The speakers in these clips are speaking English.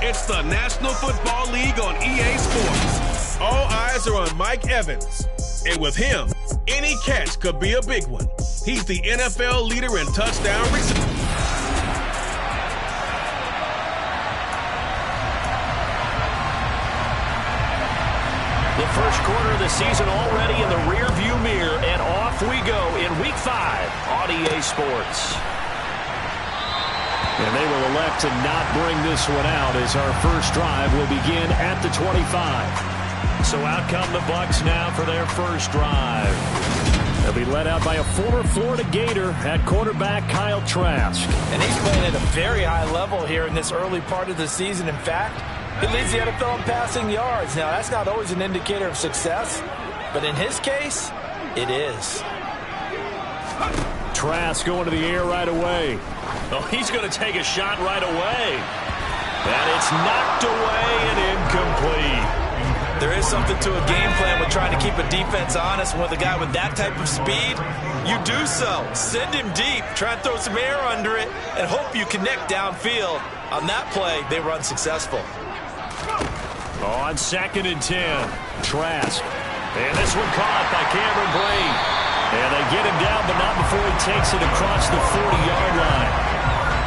It's the National Football League on EA Sports. All eyes are on Mike Evans. And with him, any catch could be a big one. He's the NFL leader in touchdown reception. The first quarter of the season already in the rearview mirror, and off we go in Week 5 on EA Sports. And they will elect to not bring this one out as our first drive will begin at the 25. So out come the Bucs now for their first drive. They'll be led out by a former Florida Gator at quarterback Kyle Trask. And he's playing at a very high level here in this early part of the season. In fact, he leads the NFL in passing yards. Now, that's not always an indicator of success, but in his case, it is. Trask going to the air right away. Oh, he's going to take a shot right away. And it's knocked away and incomplete. There is something to a game plan with trying to keep a defense honest. With a guy with that type of speed, you do so. Send him deep, try and throw some air under it, and hope you connect downfield. On that play, they were unsuccessful. On 2nd and 10, Trask. And this one caught by Cameron Brate. And they get him down, but not before he takes it across the 40-yard line.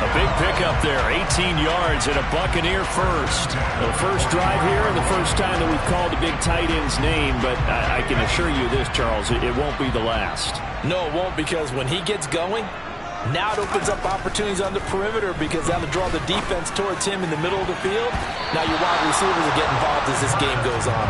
A big pickup there, 18 yards and a Buccaneer first. The first drive here and the first time that we've called the big tight end's name, but I can assure you this, Charles, it won't be the last. No, it won't, because when he gets going, now it opens up opportunities on the perimeter because that'll draw the defense towards him in the middle of the field. Now your wide receivers will get involved as this game goes on.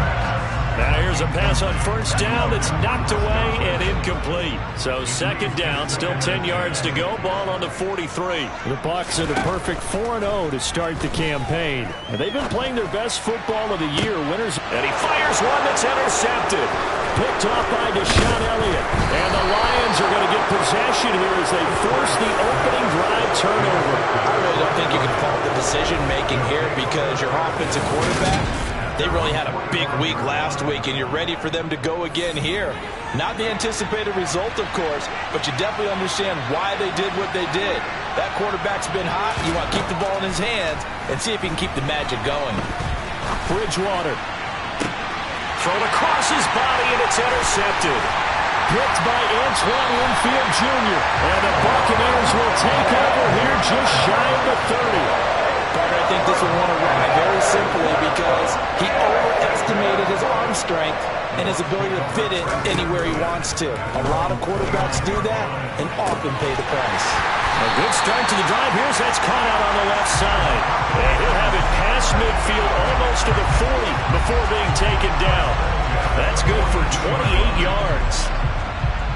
Now here's a pass on first down that's knocked away and incomplete. So 2nd down, still 10 yards to go. Ball on the 43. The Bucs are the perfect 4-0 to start the campaign. And they've been playing their best football of the year. Winners. And he fires one that's intercepted. Picked off by Deshaun Elliott. And the Lions are going to get possession here as they force the opening drive turnover. I really don't think you can fault the decision-making here because your offensive quarterback, they really had a big week last week, and you're ready for them to go again here. Not the anticipated result, of course, but you definitely understand why they did what they did. That quarterback's been hot. You want to keep the ball in his hands and see if he can keep the magic going. Bridgewater. Thrown across his body, and it's intercepted. Picked by Antoine Winfield Jr. And the Buccaneers will take over here just shy of the 30. I think this will want to ride very simply because he overestimated his arm strength and his ability to fit it anywhere he wants to. A lot of quarterbacks do that and often pay the price. A good start to the drive. Here's that's caught out on the left side. And he'll have it past midfield almost to the 40 before being taken down. That's good for 28 yards.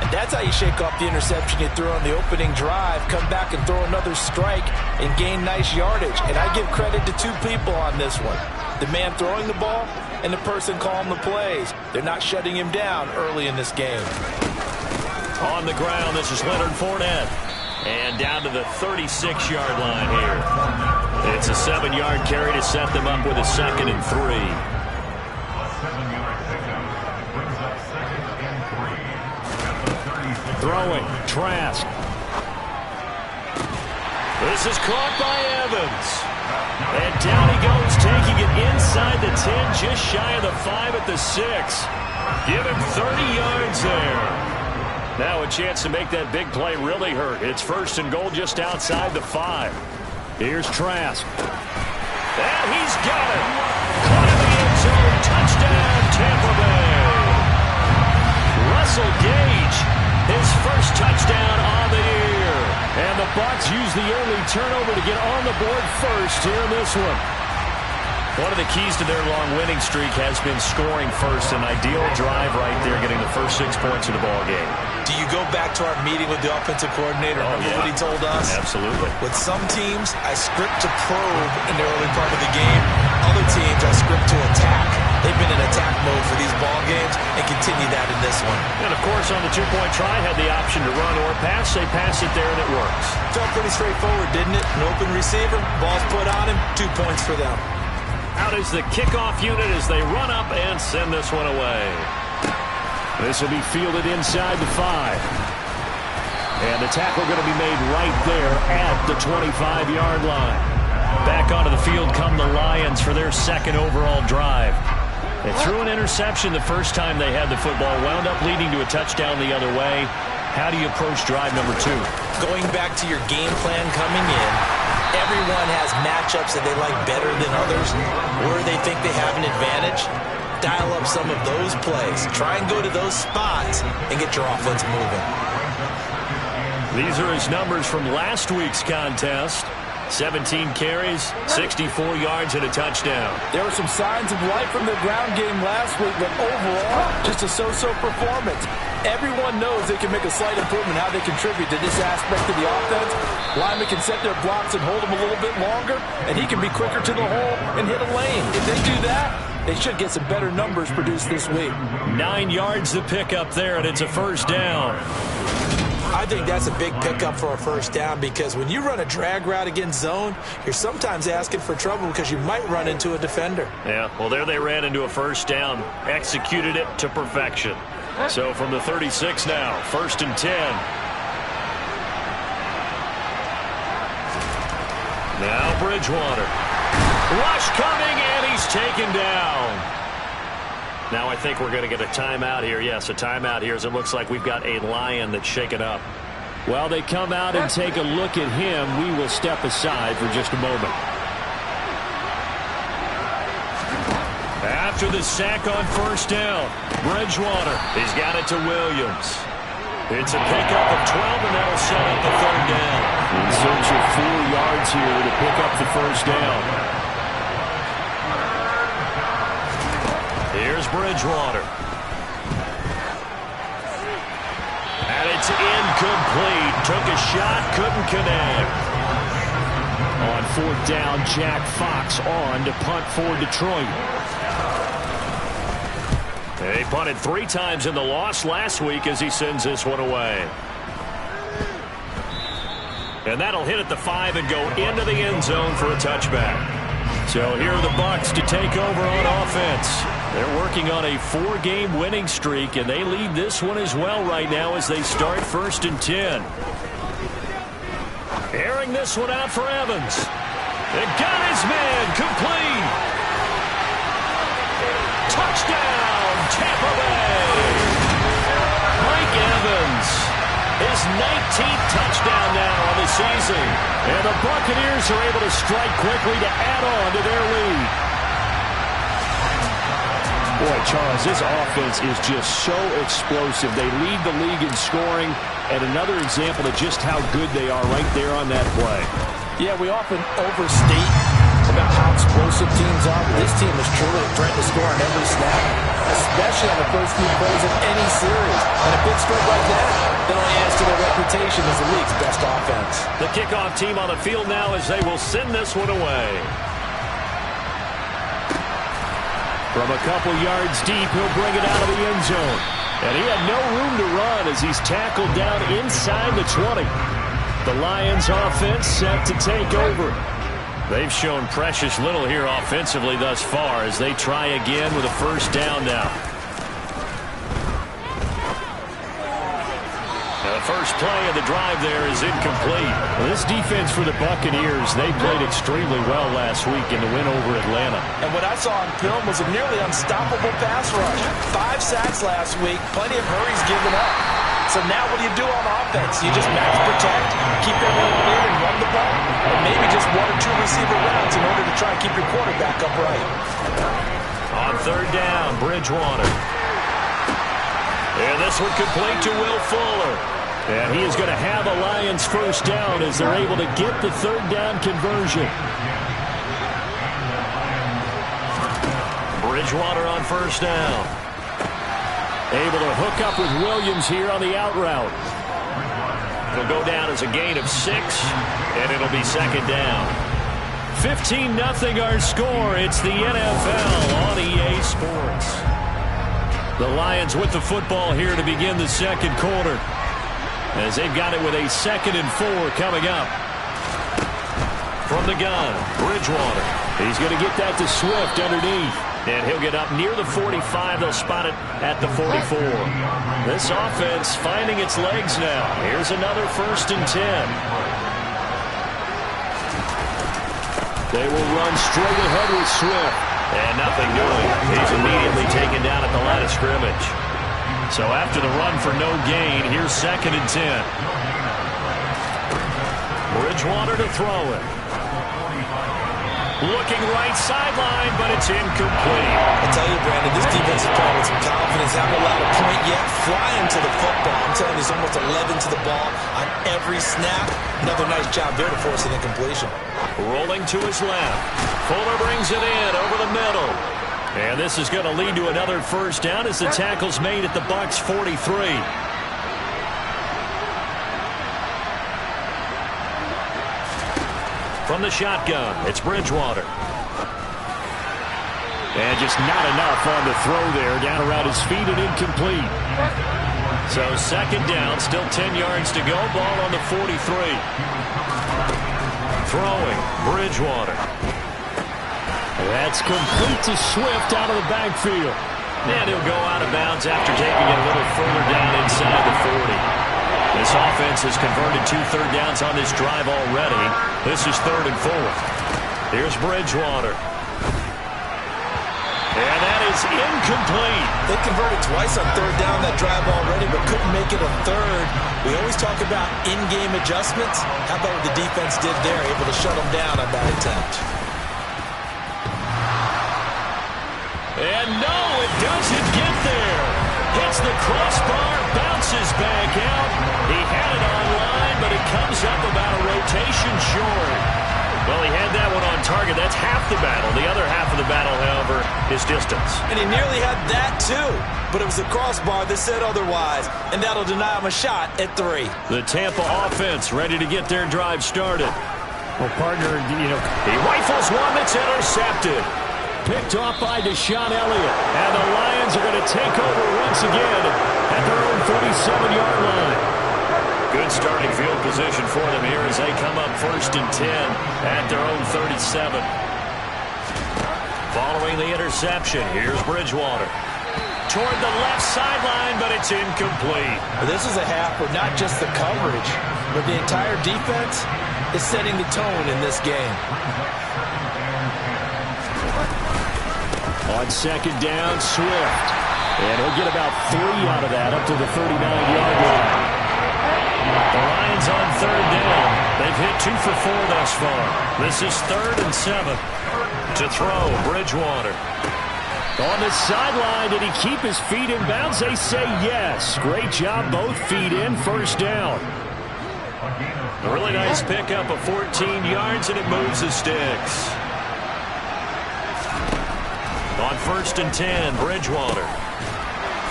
And that's how you shake off the interception you threw on the opening drive, come back and throw another strike and gain nice yardage. And I give credit to two people on this one. The man throwing the ball and the person calling the plays. They're not shutting him down early in this game. On the ground, this is Leonard Fournette. And down to the 36-yard line here. It's a 7-yard carry to set them up with a 2nd and 3. Throwing, Trask. This is caught by Evans. And down he goes, taking it inside the 10, just shy of the 5 at the 6. Give him 30 yards there. Now a chance to make that big play really hurt. It's 1st and goal just outside the 5. Here's Trask. And he's got it. Caught in the end zone. Touchdown, Tampa Bay. Russell Gage, his first touchdown on the year. And the Bucs use the early turnover to get on the board first here in this one. One of the keys to their long winning streak has been scoring first. An ideal drive right there, getting the first 6 points of the ball game. Do you go back to our meeting with the offensive coordinator? Remember what he told us? Absolutely. With some teams, I script to probe in the early part of the game. Other teams, I script to attack. They've been in attack mode for these ball games and continue that in this one. And, of course, on the two-point try, had the option to run or pass. They pass it there, and it works. Felt pretty straightforward, didn't it? An open receiver, ball's put on him, 2 points for them. Out is the kickoff unit as they run up and send this one away. This will be fielded inside the 5. And the tackle going to be made right there at the 25-yard line. Back onto the field come the Lions for their second overall drive. They threw an interception the first time they had the football, wound up leading to a touchdown the other way. How do you approach drive number 2? Going back to your game plan coming in, everyone has matchups that they like better than others, where they think they have an advantage. Dial up some of those plays. Try and go to those spots and get your offense moving. These are his numbers from last week's contest. 17 carries, 64 yards, and a touchdown. There were some signs of life from their ground game last week, but overall, just a so-so performance. Everyone knows they can make a slight improvement how they contribute to this aspect of the offense. Linemen can set their blocks and hold them a little bit longer, and he can be quicker to the hole and hit a lane. If they do that, they should get some better numbers produced this week. 9 yards to pick up there, and it's a first down. I think that's a big pickup for a first down, because when you run a drag route against zone, you're sometimes asking for trouble because you might run into a defender. Yeah, well, there they ran into a first down, executed it to perfection. So from the 36 now, 1st and 10. Now Bridgewater. Rush coming, and he's taken down. Now I think we're going to get a timeout here. Yes, a timeout here, as it looks like we've got a Lion that's shaken up. While they come out and take a look at him, we will step aside for just a moment. After the sack on first down, Bridgewater, he's got it to Williams. It's a pickup of 12, and that'll set up the third down. In search of 4 yards here to pick up the first down. Here's Bridgewater. And it's incomplete. Took a shot, couldn't connect. On 4th down, Jack Fox on to punt for Detroit. They punted 3 times in the loss last week as he sends this one away. And that'll hit at the 5 and go into the end zone for a touchback. So here are the Bucs to take over on offense. They're working on a 4-game winning streak, and they lead this one as well right now as they start 1st and 10. Airing this one out for Evans. They got his man complete. Touchdown, Tampa Bay. Mike Evans, his 19th touchdown now on the season. And the Buccaneers are able to strike quickly to add on to their lead. Boy, Charles, this offense is just so explosive. They lead the league in scoring, and another example of just how good they are right there on that play. Yeah, we often overstate about how explosive teams are, but this team is truly a threat to score on every snap, especially on the first few plays of any series. And a big stroke like that only adds to their reputation as the league's best offense. The kickoff team on the field now as they will send this one away. From a couple yards deep, he'll bring it out of the end zone. And he had no room to run as he's tackled down inside the 20. The Lions offense set to take over. They've shown precious little here offensively thus far as they try again with a first down now. The first play of the drive there is incomplete. Well, this defense for the Buccaneers, they played extremely well last week in the win over Atlanta. And what I saw on film was a nearly unstoppable pass rush. 5 sacks last week, plenty of hurries given up. So now what do you do on offense? You just max protect, keep everyone in and run the ball? Or maybe just 1 or 2 receiver routes in order to try and keep your quarterback upright? On third down, Bridgewater. And this one complete to Will Fuller. And he is going to have a Lions first down as they're able to get the third down conversion. Bridgewater on first down. Able to hook up with Williams here on the out route. It'll go down as a gain of 6, and it'll be second down. 15-0 our score. It's the NFL on EA Sports. The Lions with the football here to begin the second quarter, as they've got it with a 2nd and 4 coming up. From the gun, Bridgewater. He's going to get that to Swift underneath. And he'll get up near the 45. They'll spot it at the 44. This offense finding its legs now. Here's another 1st and 10. They will run straight ahead with Swift. And nothing doing. He's immediately taken down at the line of scrimmage. So after the run for no gain, here's 2nd and 10. Bridgewater to throw it. Looking right sideline, but it's incomplete. I tell you, Brandon, this defense is playing with some confidence. Haven't allowed a point yet. Flying to the football. I'm telling you, there's almost 11 to the ball on every snap. Another nice job there to force an incompletion. Rolling to his left. Fuller brings it in over the middle. And this is going to lead to another first down as the tackle's made at the Bucs 43. From the shotgun, it's Bridgewater. And just not enough on the throw there. Down around his feet and incomplete. So 2nd down, still 10 yards to go. Ball on the 43. Throwing, Bridgewater. That's complete to Swift out of the backfield. And he'll go out of bounds after taking it a little further down inside the 40. This offense has converted 2 third downs on this drive already. This is 3rd and 4. Here's Bridgewater. And that is incomplete. They converted twice on 3rd down that drive already, but couldn't make it a 3rd. We always talk about in-game adjustments. How about what the defense did there, able to shut them down on that attempt? And no, it doesn't get there. Hits the crossbar, bounces back out. He had it online, but it comes up about a rotation short. Well, he had that one on target. That's half the battle. The other half of the battle, however, is distance. And he nearly had that, too. But it was the crossbar that said otherwise. And that'll deny him a shot at 3. The Tampa offense ready to get their drive started. Well, partner, he rifles one that's intercepted. Picked off by Deshaun Elliott. And the Lions are going to take over once again at their own 47-yard line. Good starting field position for them here as they come up 1st and 10 at their own 37. Following the interception, here's Bridgewater. Toward the left sideline, but it's incomplete. This is a half where not just the coverage, but the entire defense is setting the tone in this game. On 2nd down, Swift. And he'll get about 3 out of that up to the 39-yard line. The Lions on 3rd down. They've hit 2 for 4 thus far. This is 3rd and 7. To throw, Bridgewater. On the sideline, did he keep his feet in bounds? They say yes. Great job, both feet in, 1st down. A really nice pickup of 14 yards, and it moves the sticks. On 1st and 10, Bridgewater.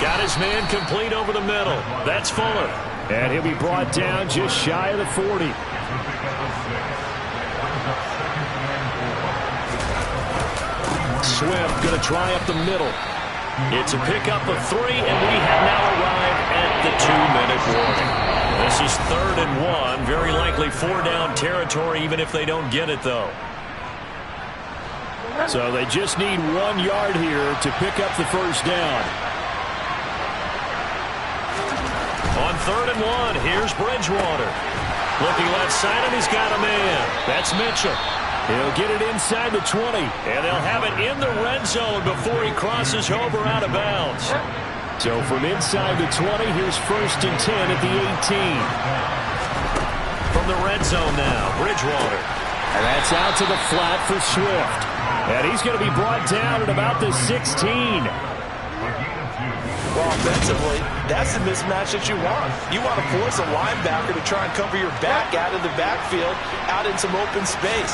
Got his man complete over the middle. That's Fuller. And he'll be brought down just shy of the 40. Swift going to try up the middle. It's a pickup of 3, and we have now arrived at the 2-minute warning. This is 3rd and 1. Very likely 4-down territory, even if they don't get it, though. So they just need 1 yard here to pick up the 1st down. On 3rd and 1, here's Bridgewater. Looking left side, and he's got a man. That's Mitchell. He'll get it inside the 20, and they'll have it in the red zone before he crosses over out of bounds. So from inside the 20, here's 1st and 10 at the 18. From the red zone now, Bridgewater. And that's out to the flat for Swift. And he's going to be brought down at about the 16. Well, offensively, that's the mismatch that you want. You want to force a linebacker to try and cover your back out of the backfield, out in some open space.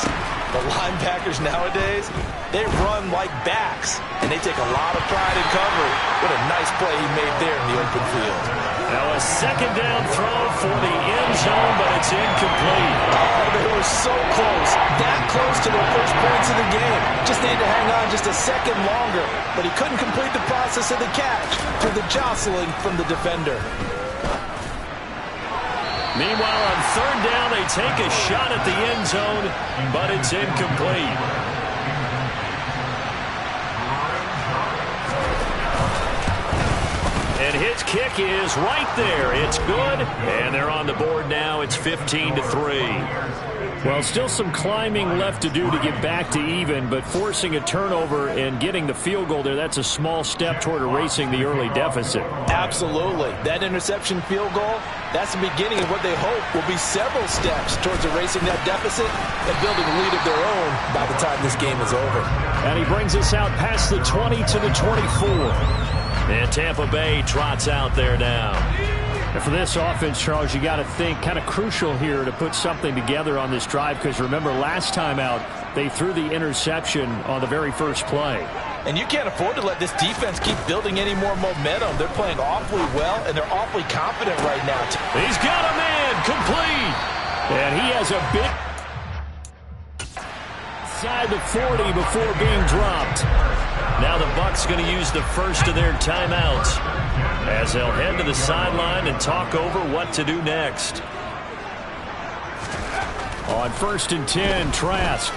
The linebackers nowadays, they run like backs, and they take a lot of pride in covering. What a nice play he made there in the open field. Now a 2nd down throw for the end zone, but it's incomplete. Oh, they were so close. That close to their first points of the game. Just needed to hang on just a second longer, but he couldn't complete the process of the catch through the jostling from the defender. Meanwhile, on 3rd down, they take a shot at the end zone, but it's incomplete. And his kick is right there. It's good, and they're on the board now now it's 15-3. Well, still some climbing left to do to get back to even, but forcing a turnover and getting the field goal there, that's a small step toward erasing the early deficit. Absolutely. That interception field goal, that's the beginning of what they hope will be several steps towards erasing that deficit and building a lead of their own by the time this game is over. And he brings us out past the 20 to the 24. And Tampa Bay trots out there now. And for this offense, Charles, you got to think kind of crucial here to put something together on this drive, because remember last time out they threw the interception on the very first play. And you can't afford to let this defense keep building any more momentum. They're playing awfully well, and they're awfully confident right now. He's got a man complete. And he has a big inside the 40 before being dropped. Now the Bucs going to use the first of their timeouts as they'll head to the sideline and talk over what to do next. On 1st and 10, Trask.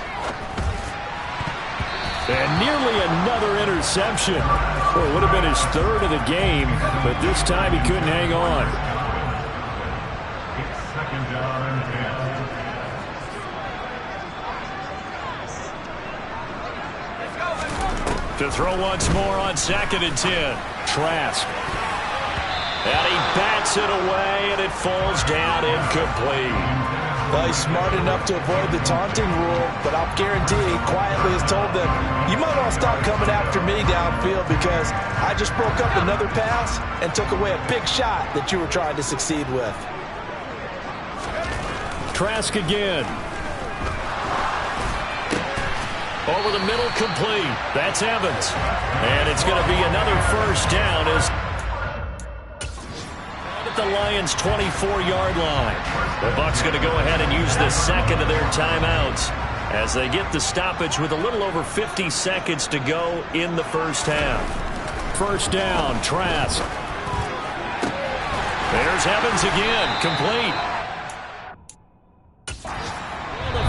And nearly another interception. Well, it would have been his third of the game, but this time he couldn't hang on. To throw once more on 2nd and 10. Trask. And he bats it away, and it falls down incomplete. Well, he's smart enough to avoid the taunting rule, but I'll guarantee he quietly has told them, you might want to stop coming after me downfield because I just broke up another pass and took away a big shot that you were trying to succeed with. Trask again. Over the middle, complete. That's Evans. And it's going to be another first down as at the Lions' 24-yard line. The Bucs going to go ahead and use the second of their timeouts as they get the stoppage with a little over 50 seconds to go in the first half. First down, Trask. There's Evans again, complete.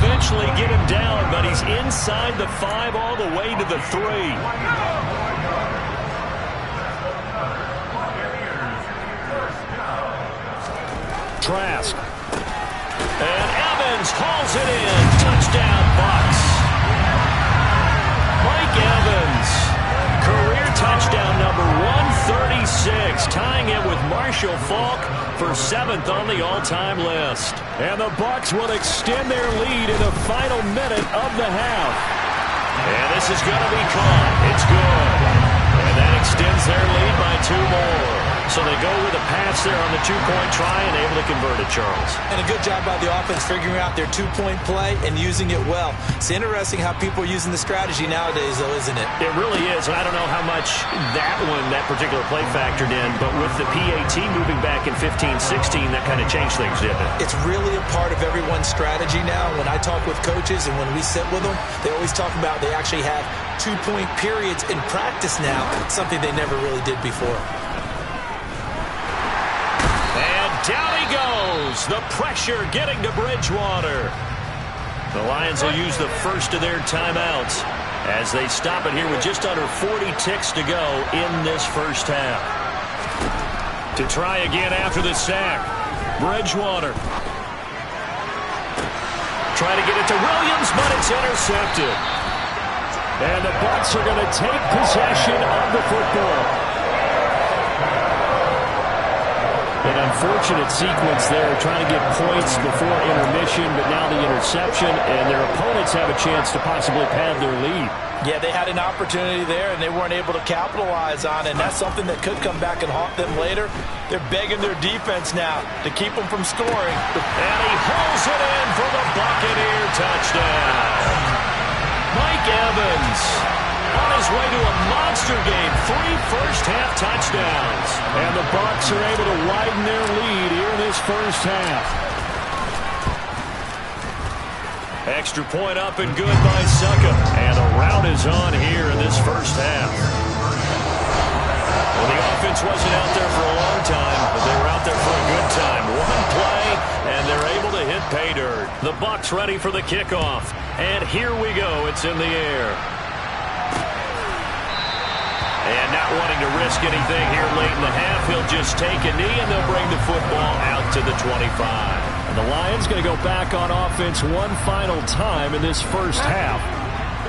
Eventually get him down, but he's inside the 5 all the way to the 3. Trask. And Evans hauls it in. Touchdown, Bucs. Mike Evans. Career touchdown number 136, tying it with Marshall Faulk for 7th on the all-time list. And the Bucs will extend their lead in the final minute of the half. And this is going to be caught. It's good. And that extends their lead by 2 more. So they go with a pass there on the 2-point try and able to convert it, Charles. And a good job by the offense figuring out their 2-point play and using it well. It's interesting how people are using the strategy nowadays, though, isn't it? It really is. And I don't know how much that particular play factored in, but with the PAT moving back in 15-16, that kind of changed things, didn't it? It's really a part of everyone's strategy now. When I talk with coaches and when we sit with them, they always talk about they actually have 2-point periods in practice now, something they never really did before. Down he goes. The pressure getting to Bridgewater. The Lions will use the first of their timeouts as they stop it here with just under 40 ticks to go in this first half. To try again after the sack. Bridgewater. Try to get it to Williams, but it's intercepted. And the Bucs are going to take possession of the football. An unfortunate sequence there, trying to get points before intermission, but now the interception, and their opponents have a chance to possibly pad their lead. Yeah, they had an opportunity there, and they weren't able to capitalize on it, and that's something that could come back and haunt them later. They're begging their defense now to keep them from scoring. And he hauls it in for the Buccaneer touchdown. Mike Evans on his way to a monster game, 3 first-half touchdowns. And the Bucs are able to widen their lead here in this first half. Extra point up and good by Succa. And the rout is on here in this first half. Well, the offense wasn't out there for a long time, but they were out there for a good time. One play, and they're able to hit pay dirt. The Bucs ready for the kickoff. And here we go. It's in the air. And not wanting to risk anything here late in the half, he'll just take a knee, and they'll bring the football out to the 25. And the Lions going to go back on offense one final time in this first half.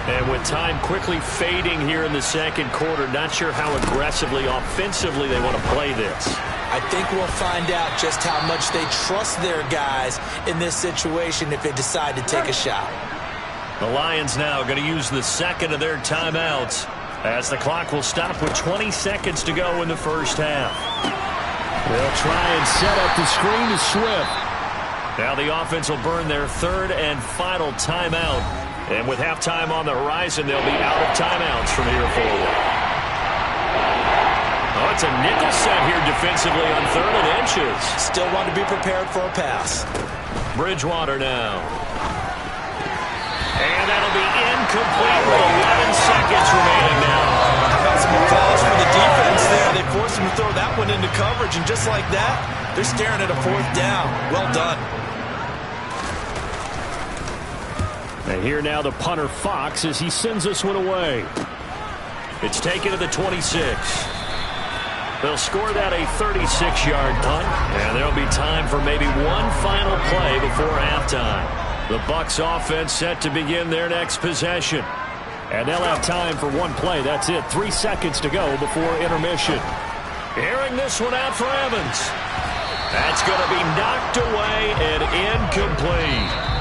And with time quickly fading here in the second quarter, not sure how aggressively, offensively they want to play this. I think we'll find out just how much they trust their guys in this situation if they decide to take a shot. The Lions now going to use the second of their timeouts as the clock will stop with 20 seconds to go in the first half. They'll try and set up the screen to Swift. Now the offense will burn their third and final timeout. And with halftime on the horizon, they'll be out of timeouts from here forward. Oh, it's a nickel set here defensively on 3rd and inches. Still want to be prepared for a pass. Bridgewater now. And that'll be incomplete with 11 seconds remaining now. How about some applause for the defense there? They forced him to throw that one into coverage, and just like that, they're staring at a 4th down. Well done. And here now the punter Fox as he sends this one away. It's taken to the 26. They'll score that a 36-yard punt, and there'll be time for maybe one final play before halftime. The Bucs offense set to begin their next possession. And they'll have time for one play. That's it. 3 seconds to go before intermission. Airing this one out for Evans. That's going to be knocked away and incomplete.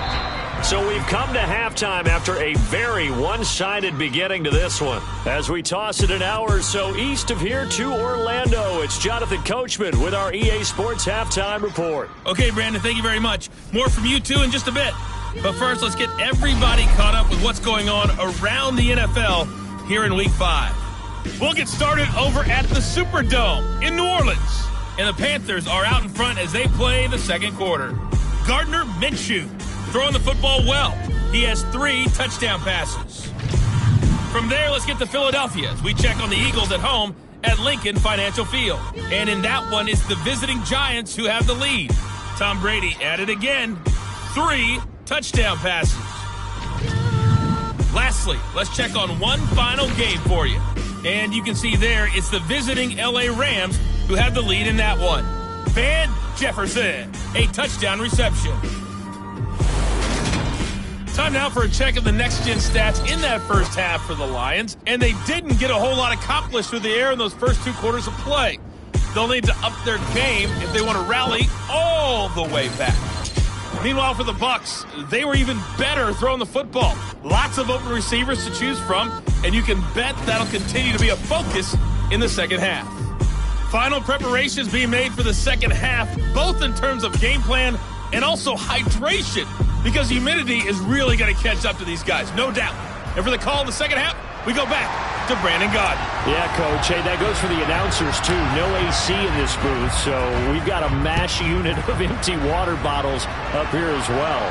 So we've come to halftime after a very one-sided beginning to this one. As we toss it an hour or so east of here to Orlando, it's Jonathan Coachman with our EA Sports Halftime Report. Okay, Brandon, thank you very much. More from you, too, in just a bit. But first, let's get everybody caught up with what's going on around the NFL here in Week 5. We'll get started over at the Superdome in New Orleans. And the Panthers are out in front as they play the second quarter. Gardner Minshew throwing the football well. He has 3 touchdown passes. From there, let's get to Philadelphia as we check on the Eagles at home at Lincoln Financial Field. And in that one, it's the visiting Giants who have the lead. Tom Brady at it again. 3 touchdown passes. Lastly, let's check on one final game for you. And you can see there, it's the visiting LA Rams who have the lead in that one. Van Jefferson, a touchdown reception. Time now for a check of the next-gen stats in that first half for the Lions. And they didn't get a whole lot accomplished through the air in those first 2 quarters of play. They'll need to up their game if they want to rally all the way back. Meanwhile, for the Bucs, they were even better throwing the football. Lots of open receivers to choose from, and you can bet that'll continue to be a focus in the second half. Final preparations being made for the second half, both in terms of game plan and also hydration, because humidity is really going to catch up to these guys, no doubt. And for the call in the second half, we go back to Brandon Gaudin. Yeah, Coach. Hey, that goes for the announcers, too. No AC in this booth, so we've got a mash unit of empty water bottles up here as well.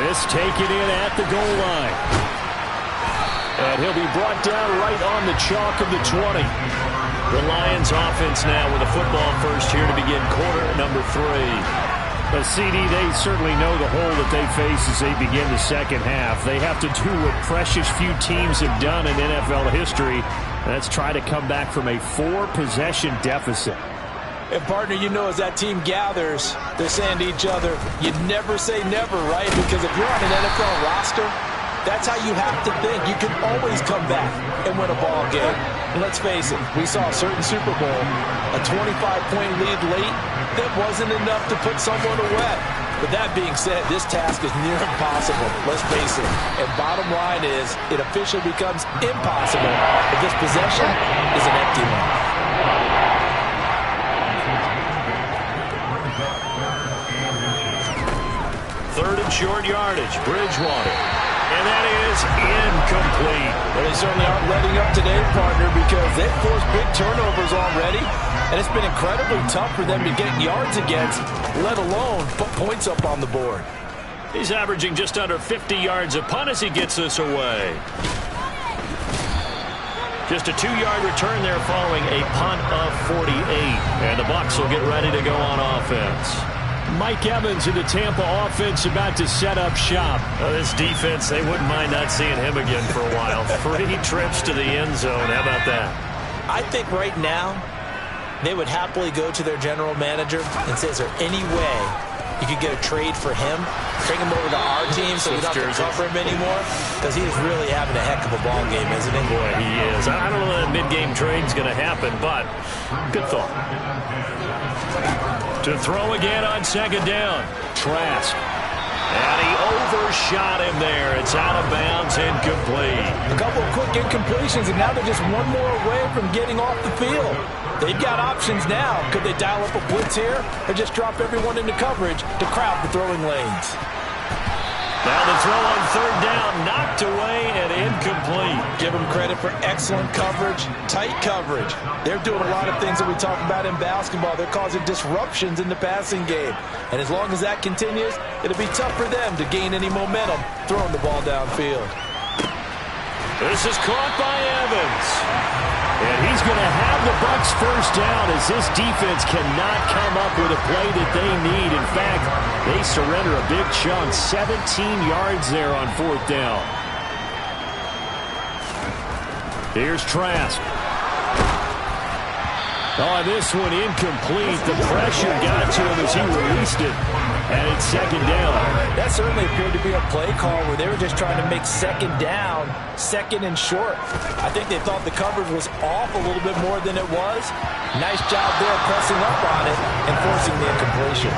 This taken in at the goal line. And he'll be brought down right on the chalk of the 20. The Lions offense now with a football first here to begin quarter number 3. But CD, they certainly know the hole that they face as they begin the second half. They have to do what precious few teams have done in NFL history, and that's try to come back from a 4-possession deficit. And, partner, you know, as that team gathers, they're saying to each other, you never say never, right? Because if you're on an NFL roster, that's how you have to think. You can always come back and win a ball game. And let's face it, we saw a certain Super Bowl, a 25-point lead late, that wasn't enough to put someone away. But that being said, this task is near impossible, let's face it. And bottom line is, it officially becomes impossible if this possession is an empty one. Third and short yardage, Bridgewater. And that is incomplete. Well, they certainly aren't letting up today, partner, because they've forced big turnovers already. And it's been incredibly tough for them to get yards against, let alone put points up on the board. He's averaging just under 50 yards a punt as he gets this away. Just a 2-yard return there following a punt of 48. And the Bucs will get ready to go on offense. Mike Evans in the Tampa offense about to set up shop. This defense, they wouldn't mind not seeing him again for a while. 3 trips to the end zone. How about that? I think right now they would happily go to their general manager and say, is there any way you could get a trade for him, bring him over to our team so we don't have to cover him anymore, because he is really having a heck of a ball game, isn't he? Boy, he is. I don't know that mid-game trade's going to happen, but good thought. To throw again on second down. Trask. And he overshot him there. It's out of bounds, incomplete. A couple of quick incompletions, and now they're just one more away from getting off the field. They've got options now. Could they dial up a blitz here or just drop everyone into coverage to crowd the throwing lanes? Now the throw on third down, knocked away and incomplete. Give them credit for excellent coverage, tight coverage. They're doing a lot of things that we talk about in basketball. They're causing disruptions in the passing game. And as long as that continues, it'll be tough for them to gain any momentum throwing the ball downfield. This is caught by Evans. And he's going to have the Bucs first down as this defense cannot come up with a play that they need. In fact, they surrender a big chunk, 17 yards there on fourth down. Here's Trask. Oh, this one incomplete. The pressure got to him as he released it. And it's second down. That certainly appeared to be a play call where they were just trying to make second down, second and short. I think they thought the coverage was off a little bit more than it was. Nice job there pressing up on it and forcing the incompletion.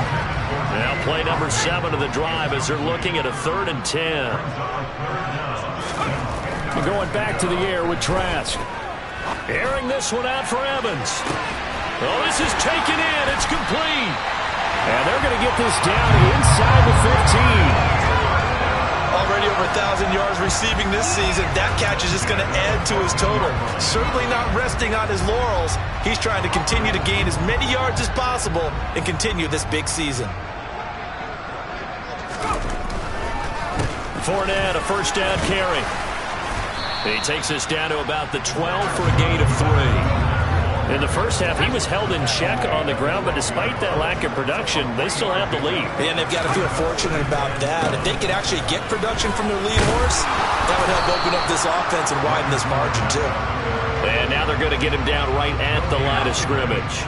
Now play number 7 of the drive as they're looking at a 3rd and 10. And going back to the air with Trask. Airing this one out for Evans. Oh, this is taken in. It's complete. And they're going to get this down inside the 15. Already over 1,000 yards receiving this season. That catch is just going to add to his total. Certainly not resting on his laurels. He's trying to continue to gain as many yards as possible and continue this big season. Fournette, a first down carry. He takes us down to about the 12 for a gain of 3. In the first half, he was held in check on the ground, but despite that lack of production, they still have the lead. And they've got to feel fortunate about that. If they could actually get production from their lead horse, that would help open up this offense and widen this margin, too. And now they're going to get him down right at the line of scrimmage.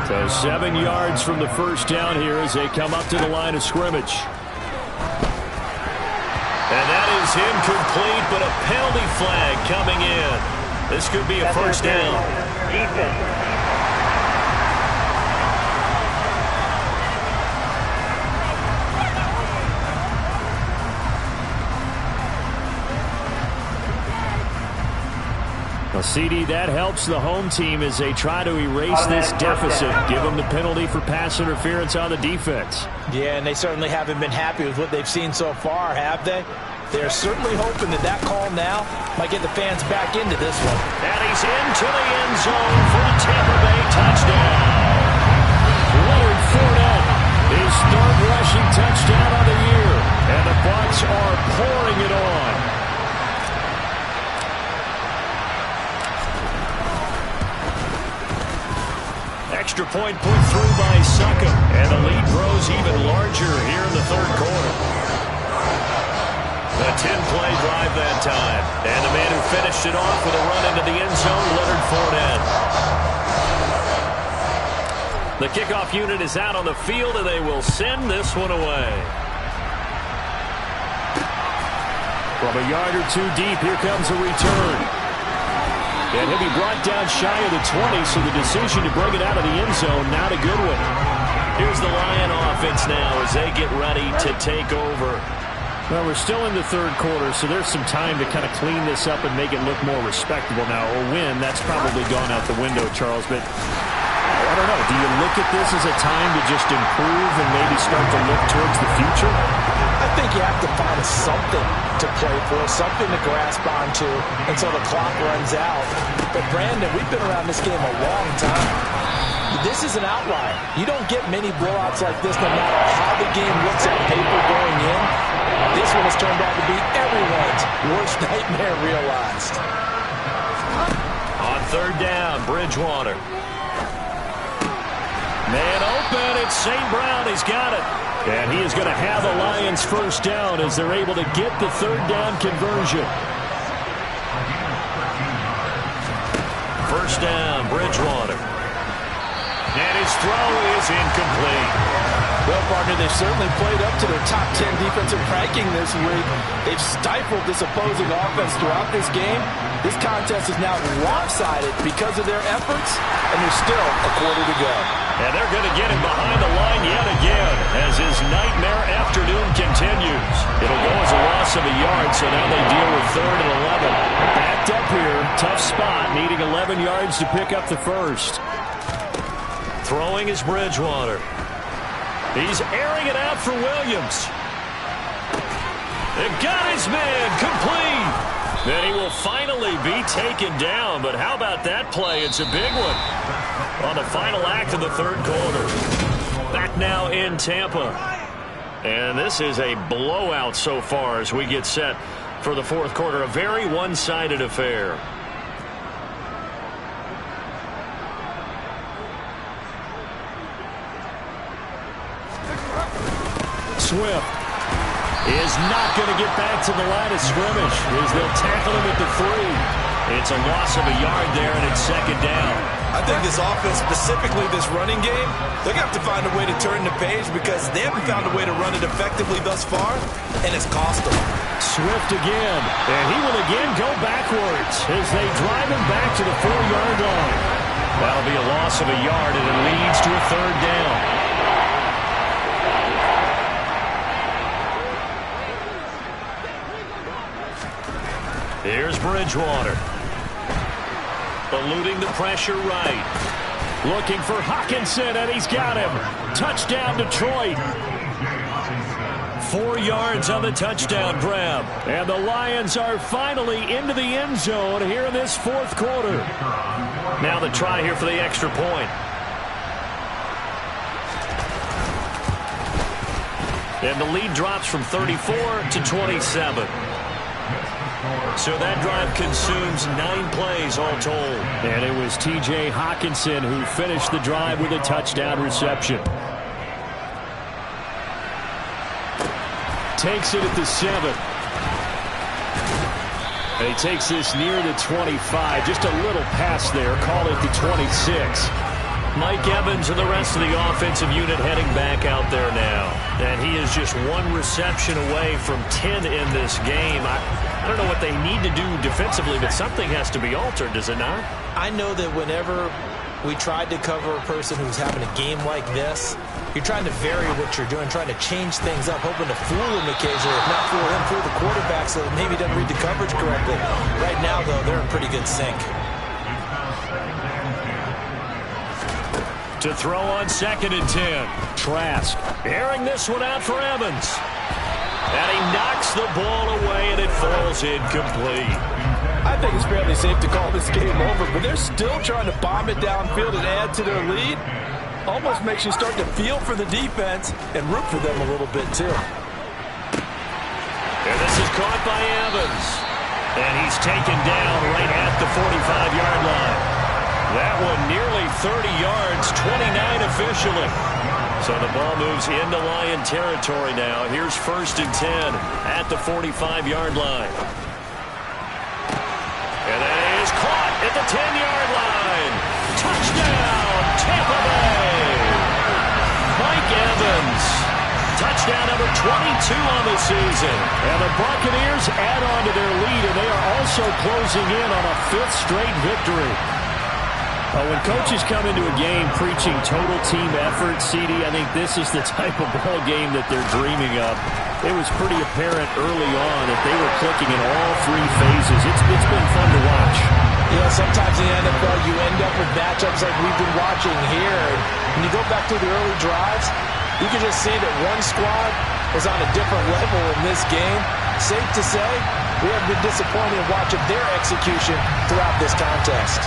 So 7 yards from the first down here as they come up to the line of scrimmage. And that is incomplete, but a penalty flag coming in. This could be a first down. Defense. Well, CD, that helps the home team as they try to erase this deficit. Give them the penalty for pass interference on the defense. Yeah, and they certainly haven't been happy with what they've seen so far, have they? They're certainly hoping that that call now might get the fans back into this one. And he's into the end zone for a Tampa Bay touchdown. Leonard Fournette, his 3rd rushing touchdown of the year. And the Bucs are pouring it on. Extra point put through by Succop. And the lead grows even larger here in the 3rd quarter. A 10-play drive that time. And the man who finished it off with a run into the end zone, Leonard Fournette. The kickoff unit is out on the field, and they will send this one away. From a yard or 2 deep, here comes a return. And he'll be brought down shy of the 20, so the decision to bring it out of the end zone, not a good one. Here's the Lion offense now as they get ready to take over. Well, we're still in the 3rd quarter, so there's some time to kind of clean this up and make it look more respectable now. Or win, that's probably gone out the window, Charles. But I don't know. Do you look at this as a time to just improve and maybe start to look towards the future? I think you have to find something to play for, something to grasp onto until the clock runs out. But, Brandon, we've been around this game a long time. This is an outlier. You don't get many blowouts like this no matter how the game looks on paper going in. This one has turned out to be everyone's worst nightmare realized. On 3rd down, Bridgewater. Man open, it's St. Brown. He's got it. And he is going to have a Lions first down as they're able to get the 3rd down conversion. First down, Bridgewater. And his throw is incomplete. Well, partner. They've certainly played up to their top 10 defensive ranking this week. They've stifled this opposing offense throughout this game. This contest is now lopsided because of their efforts, and there's still a quarter to go. And they're going to get him behind the line yet again as his nightmare afternoon continues. It'll go as a loss of a yard, so now they deal with 3rd and 11. Backed up here, tough spot, needing 11 yards to pick up the first. Throwing is Bridgewater. He's airing it out for Williams. They've got his man complete. Then he will finally be taken down, but how about that play? It's a big one on the final act of the 3rd quarter. Back now in Tampa. And this is a blowout so far as we get set for the 4th quarter. A very one-sided affair. Swift is not going to get back to the line of scrimmage as they'll tackle him at the 3. It's a loss of a yard there, and it's 2nd down. I think this offense, specifically this running game, they're going to have to find a way to turn the page because they haven't found a way to run it effectively thus far, and it's cost them. Swift again, and he will again go backwards as they drive him back to the 4-yard line. That'll be a loss of a yard, and it leads to a 3rd down. Here's Bridgewater. Eluding the pressure right. Looking for Hockenson, and he's got him. Touchdown, Detroit. 4 yards on the touchdown grab. And the Lions are finally into the end zone here in this 4th quarter. Now the try here for the extra point. And the lead drops from 34 to 27. So that drive consumes 9 plays all told. And it was T.J. Hockenson who finished the drive with a touchdown reception. Takes it at the 7. And he takes this near the 25. Just a little pass there. Call it the 26. Mike Evans and the rest of the offensive unit heading back out there now. And he is just 1 reception away from 10 in this game. I don't know what they need to do defensively, but something has to be altered, does it not? I know that whenever we tried to cover a person who's having a game like this, you're trying to vary what you're doing, trying to change things up, hoping to fool him occasionally. If not fool him, fool the quarterback so that maybe he doesn't read the coverage correctly. Right now, though, they're in pretty good sync. To throw on 2nd and 10. Trask airing this one out for Evans. And he knocks the ball away, and it falls incomplete. I think it's fairly safe to call this game over, but they're still trying to bomb it downfield and add to their lead. Almost makes you start to feel for the defense and root for them a little bit, too. And this is caught by Evans. And he's taken down right at the 45-yard line. That one nearly 30 yards, 29 officially. So the ball moves into Lion territory now. Here's 1st and 10 at the 45-yard line. And that is caught at the 10-yard line. Touchdown, Tampa Bay. Mike Evans. Touchdown number 22 on the season. And the Buccaneers add on to their lead, and they are also closing in on a 5th straight victory. When coaches come into a game preaching total team effort, CD, I think this is the type of ball game that they're dreaming of. It was pretty apparent early on that they were clicking in all 3 phases. It's been fun to watch. Yeah, sometimes in the NFL you end up with matchups like we've been watching here. And when you go back to the early drives, you can just see that one squad was on a different level in this game. Safe to say, we have been disappointed in watching their execution throughout this contest.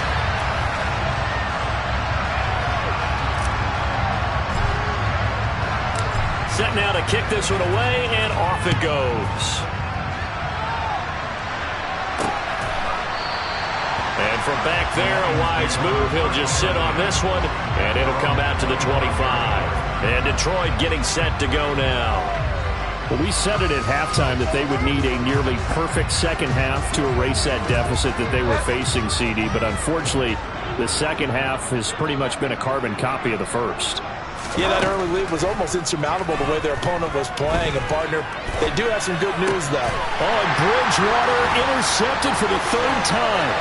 Set now to kick this one away, and off it goes. And from back there, a wise move. He'll just sit on this one, and it'll come out to the 25. And Detroit getting set to go now. Well, we said it at halftime that they would need a nearly perfect second half to erase that deficit that they were facing, CD. But unfortunately, the second half has pretty much been a carbon copy of the first. Yeah, that early lead was almost insurmountable the way their opponent was playing. And, partner, they do have some good news, though. Oh, and Bridgewater intercepted for the third time.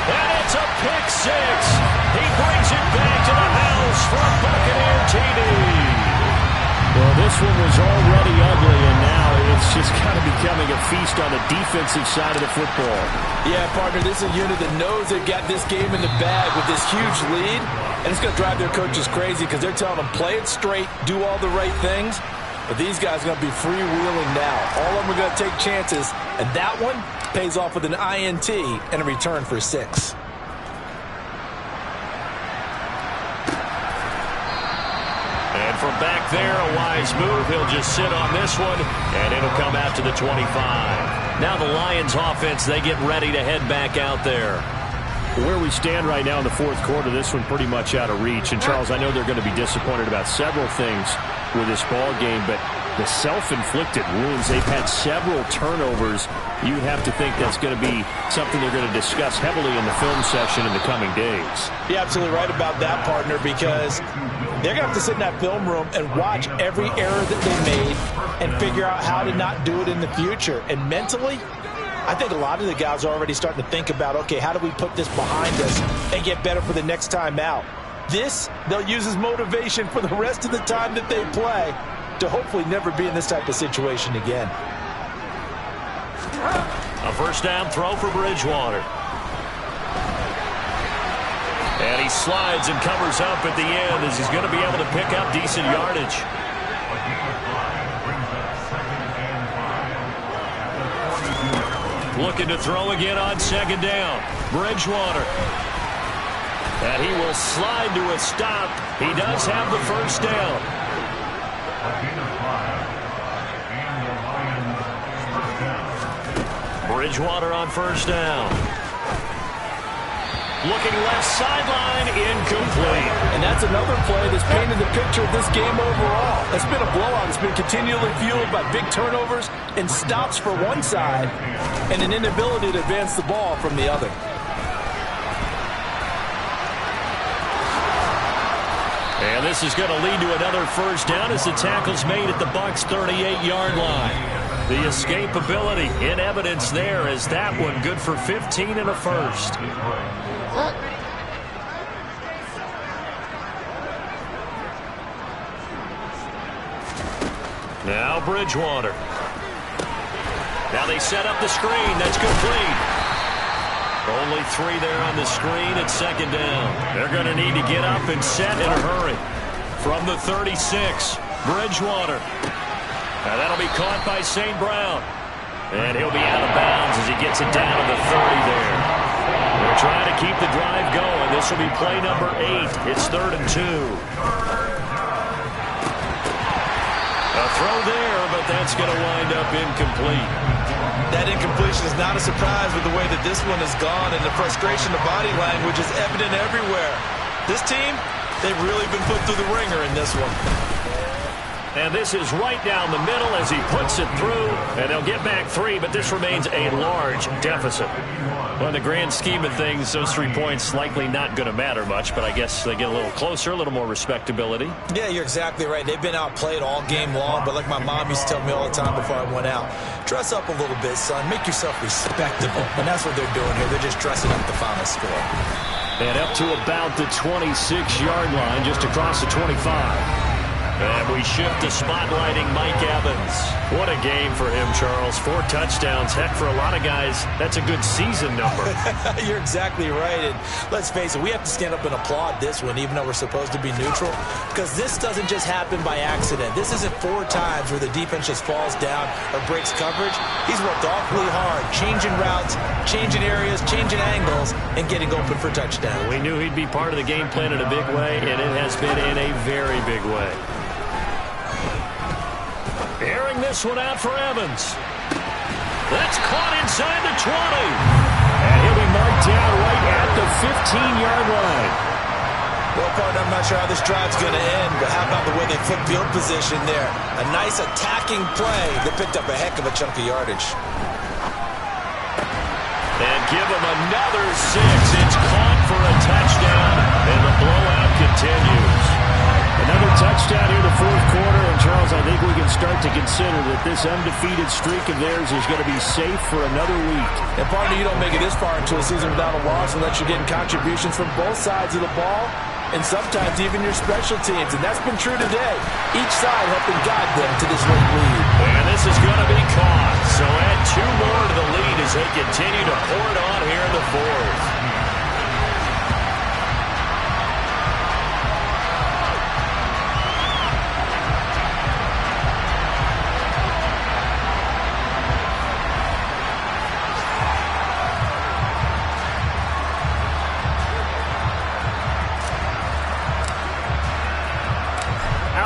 And it's a pick six. He brings it back to the house from Buccaneer TV. Well, this one was already ugly, and now it's just kind of becoming a feast on the defensive side of the football. Yeah, partner, this is a unit that knows they've got this game in the bag with this huge lead, and it's going to drive their coaches crazy because they're telling them, play it straight, do all the right things, but these guys are going to be freewheeling now. All of them are going to take chances, and that one pays off with an INT and a return for 6. And from back there, a wise move. He'll just sit on this one, and it'll come out to the 25. Now the Lions offense, they get ready to head back out there. Where we stand right now in the fourth quarter, this one pretty much out of reach. And, Charles, I know they're going to be disappointed about several things with this ball game, but the self-inflicted wounds, they've had several turnovers. You'd have to think that's going to be something they're going to discuss heavily in the film session in the coming days. You're absolutely right about that, partner, because they're going to have to sit in that film room and watch every error that they made and figure out how to not do it in the future. And mentally, I think a lot of the guys are already starting to think about, okay, how do we put this behind us and get better for the next time out? This, they'll use as motivation for the rest of the time that they play to hopefully never be in this type of situation again. A first down throw for Bridgewater. And he slides and covers up at the end as he's going to be able to pick up decent yardage. Looking to throw again on second down. Bridgewater. And he will slide to a stop. He does have the first down. Bridgewater on first down. Looking left sideline, incomplete. And that's another play that's painted the picture of this game overall. It's been a blowout. It's been continually fueled by big turnovers and stops for one side and an inability to advance the ball from the other. And this is going to lead to another first down as the tackle's made at the Bucs' 38-yard line. The escapability in evidence there as that one good for 15 and a first. Now Bridgewater. Now they set up the screen. That's complete. Only 3 there on the screen at second down. They're going to need to get up and set in a hurry. From the 36, Bridgewater. Now that'll be caught by St. Brown. And he'll be out of bounds as he gets it down to the 30 there. They're trying to keep the drive going. This will be play number 8. It's 3rd and 2. A throw there, but that's going to wind up incomplete. That incompletion is not a surprise with the way that this one has gone, and the frustration of body language is evident everywhere. This team, they've really been put through the ringer in this one. And this is right down the middle as he puts it through, and they'll get back 3, but this remains a large deficit. Well, in the grand scheme of things, those 3 points likely not going to matter much, but I guess they get a little closer, a little more respectability. Yeah, you're exactly right. They've been outplayed all game long, but like my mom used to tell me all the time before I went out, dress up a little bit, son. Make yourself respectable. And that's what they're doing here. They're just dressing up the final score. And up to about the 26-yard line, just across the 25. And we shift to spotlighting Mike Evans. What a game for him, Charles. 4 touchdowns. Heck, for a lot of guys, that's a good season number. You're exactly right. And let's face it, we have to stand up and applaud this one, even though we're supposed to be neutral, because this doesn't just happen by accident. This isn't 4 times where the defense just falls down or breaks coverage. He's worked awfully hard, changing routes, changing areas, changing angles, and getting open for touchdown. We knew he'd be part of the game plan in a big way, and it has been in a very big way. Airing this one out for Evans. That's caught inside the 20. And he'll be marked down right at the 15-yard line. Well, partner, I'm not sure how this drive's going to end, but how about the way they flip field position there? A nice attacking play that picked up a heck of a chunk of yardage. And give him another 6. It's caught for a touchdown, and the blowout continues. And touchdown here in the fourth quarter. And, Charles, I think we can start to consider that this undefeated streak of theirs is going to be safe for another week. And, partner, you don't make it this far into a season without a loss unless you're getting contributions from both sides of the ball and sometimes even your special teams. And that's been true today. Each side helping guide them to this late lead. And this is going to be caught. So add 2 more to the lead as they continue to pour it on here in the fourth.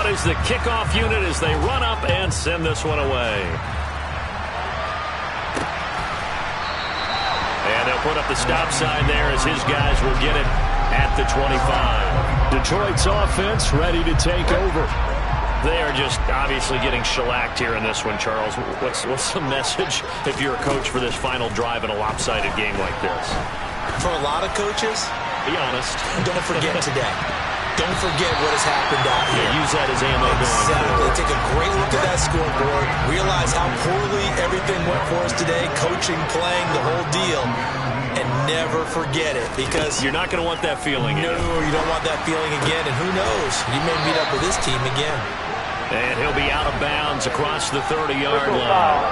Is the kickoff unit as they run up and send this one away. And they'll put up the stop sign there as his guys will get it at the 25. Detroit's offense ready to take over. They are just obviously getting shellacked here in this one, Charles. What's the message if you're a coach for this final drive in a lopsided game like this? For a lot of coaches, be honest. Don't forget today. Don't forget what has happened out here. Yeah, use that as ammo going forward. Take a great look at that scoreboard. Realize how poorly everything went for us today. Coaching, playing, the whole deal. And never forget it, because you're not going to want that feeling again. No, you don't want that feeling again. And who knows? You may meet up with this team again. And he'll be out of bounds across the 30-yard line.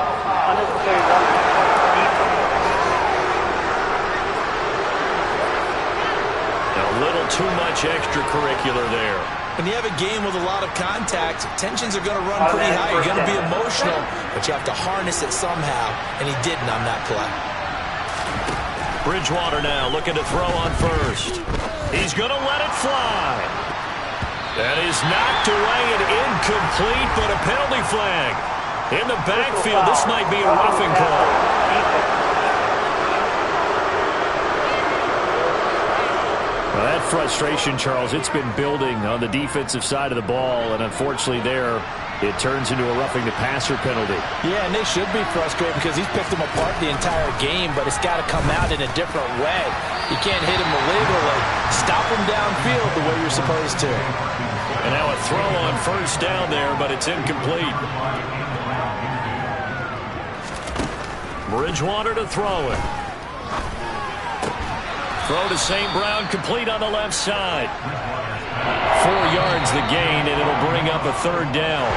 A little too much extracurricular there. When you have a game with a lot of contact, tensions are going to run pretty high. You're going to be emotional, but you have to harness it somehow, and he didn't on that play. Bridgewater now looking to throw on first. He's going to let it fly. That is knocked away and incomplete, but a penalty flag. In the backfield, this might be a roughing call. Well, that frustration, Charles, it's been building on the defensive side of the ball, and unfortunately there, it turns into a roughing the passer penalty. Yeah, and they should be frustrated because he's picked them apart the entire game, but it's got to come out in a different way. You can't hit him illegally. Stop him downfield the way you're supposed to. And now a throw on first down there, but it's incomplete. Bridgewater to throw it. Throw to St. Brown, complete on the left side. 4 yards the gain, and it'll bring up a third down.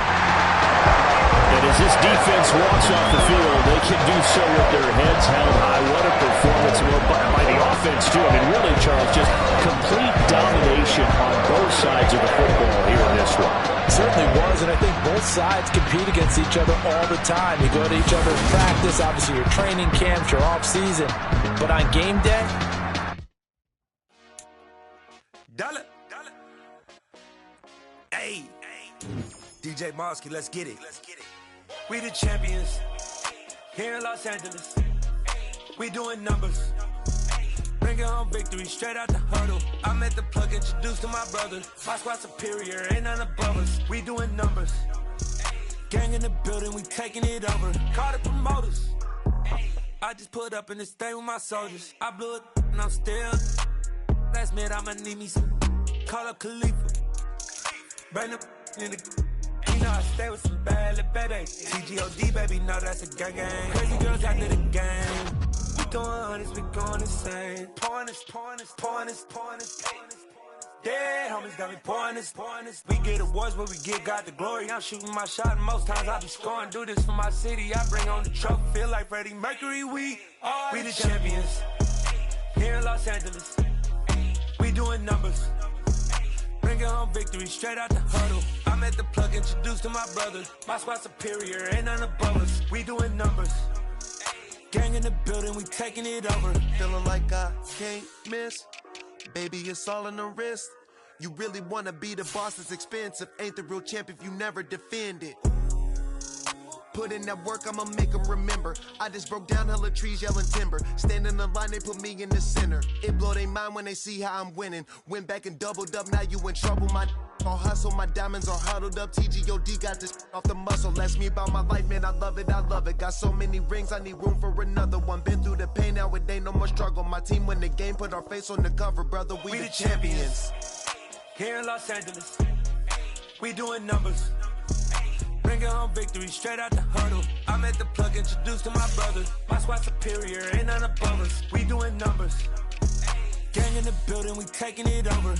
And as this defense walks off the field, they can do so with their heads held high. What a performance by the offense, too. I mean, really, Charles, just complete domination on both sides of the football here in this one. It certainly was, and I think both sides compete against each other all the time. You go to each other's practice, obviously your training camps, your off-season. But on game day, Hey, DJ Mosky, let's get it. We the champions here in Los Angeles. We doing numbers. Bringing home victory straight out the huddle. I'm at the plug, introduced to my brother. My squad superior, ain't none above us. We doing numbers. Gang in the building, we taking it over. Call the promoters. I just put up in this thing with my soldiers. I blew it and I'm still. Last minute, I'ma need me some. Call up Khalifa. Bring them in the. You know I stay with some bad little baby. TGOD, baby, no, that's a gang gang. Crazy girls after the game. We doing hundreds, we going insane. Pouring this. Dead homies got me pouring this. We get awards, but we get God the glory. I'm shooting my shot, and most times I be scoring. Do this for my city, I bring on the trophy. Feel like Freddie Mercury, we the champions here in Los Angeles. We doing numbers. Bringing home victory straight out the huddle. I'm at the plug, introduced to my brother. My squad superior, ain't none above us. We doing numbers. Gang in the building, we taking it over. Feeling like I can't miss. Baby, it's all in the wrist. You really wanna be the boss, it's expensive. Ain't the real champ if you never defend it. Put in that work, I'ma make them remember. I just broke down hella trees, yelling timber. Stand in the line, they put me in the center. It blow their mind when they see how I'm winning. Went back and doubled up, now you in trouble. My all hustle, my diamonds are huddled up. TGOD got this off the muscle. Ask me about my life, man, I love it. Got so many rings, I need room for another one. Been through the pain, now it ain't no more struggle. My team win the game, put our face on the cover, brother. We the champions. Here in Los Angeles. We doing numbers. Bringing home victory straight out the huddle. I'm at the plug, introduced to my brothers. My squad superior, ain't none above us. We doing numbers. Gang in the building, we taking it over.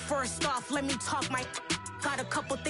First off, let me talk my got a couple things